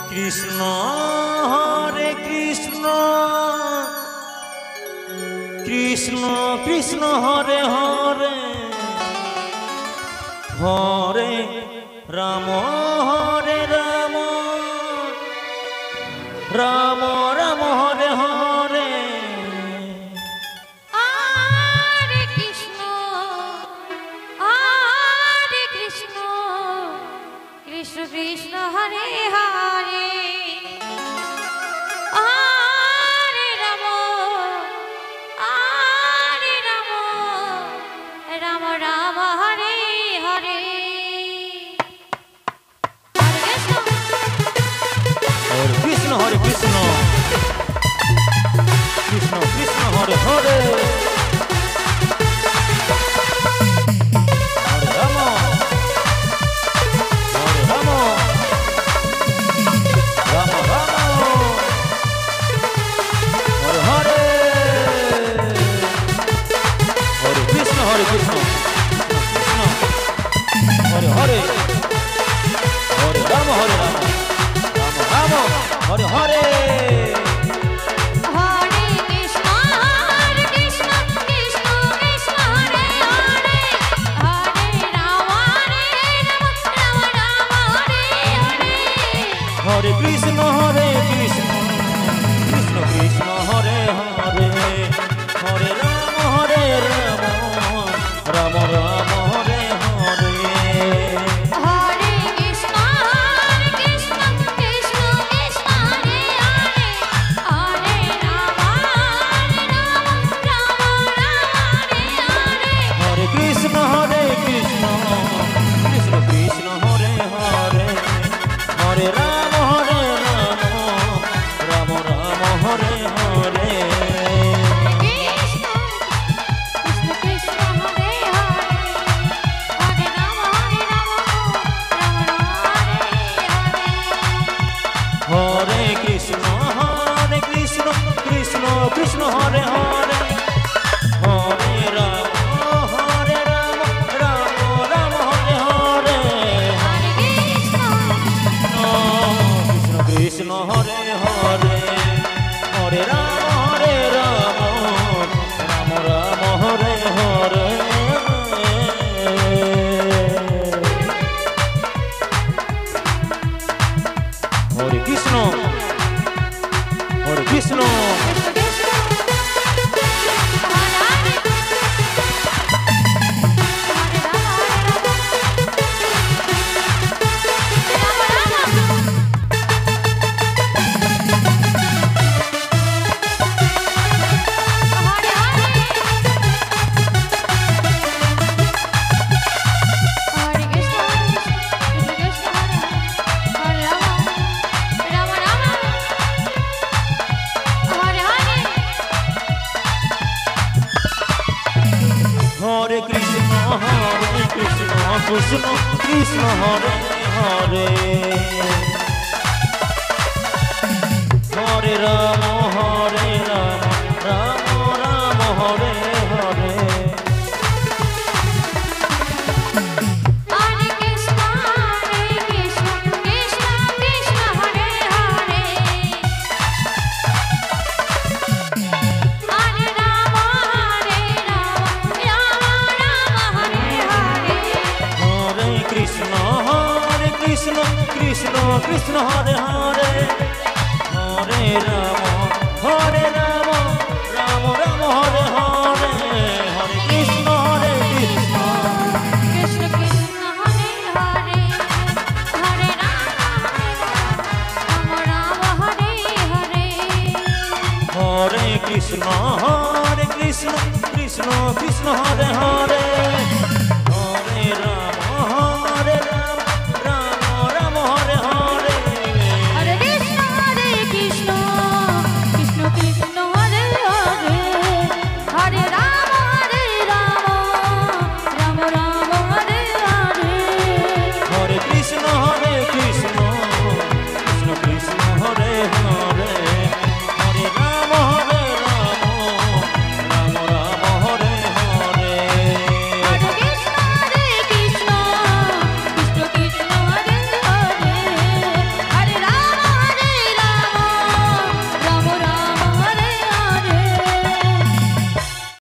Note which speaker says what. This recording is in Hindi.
Speaker 1: কৃষ্ণ হরে কৃষ্ণ কৃষ্ণ কৃষ্ণ হরে হরে হরে রাম হরে রাম রাম রাম হরে হরে
Speaker 2: হরে কৃষ্ণ কৃষ্ণ কৃষ্ণ হরে হরে হরে রাম রাম রাম হরে হরে
Speaker 1: কৃষ্ণ হরে কৃষ্ণ কৃষ্ণ কৃষ্ণ হরে হরে হরে রাম রাম রাম হরে হরে হরে কৃষ্ণ কৃষ্ণ হরে হরে হরে রাম রাম রাম হরে হরে हरे कृष्ण कृष्ण कृष्ण हरे हरे हरे राम राम राम हरे हरे
Speaker 2: हरे कृष्ण कृष्ण कृष्ण हरे हरे हरे राम राम हरे हरे
Speaker 1: हरे कृष्ण कृष्ण कृष्ण हरे हरे हरे राम राम राम हरे हरे हरे कृष्ण कृष्ण कृष्ण हरे हरे हरे राम राम राम हरे हरे कृष्ण कृष्ण हरे हरे हरे राम राम राम हरे हरे हरे कृष्ण हरे कृष्ण हरे कृष्ण कृष्ण कृष्ण हरे हरे हरे राम राम राम हरे हरे
Speaker 2: हरे कृष्ण कृष्ण कृष्ण हरे हरे हरे राम राम हरे हरे
Speaker 1: हरे कृष्ण कृष्ण कृष्ण हरे हरे हरे राम राम राम हरे हरे हरे कृष्ण
Speaker 2: कृष्ण कृष्ण हरे हरे हरे राम हरे हरे
Speaker 1: हरे कृष्ण कृष्ण कृष्ण हरे हरे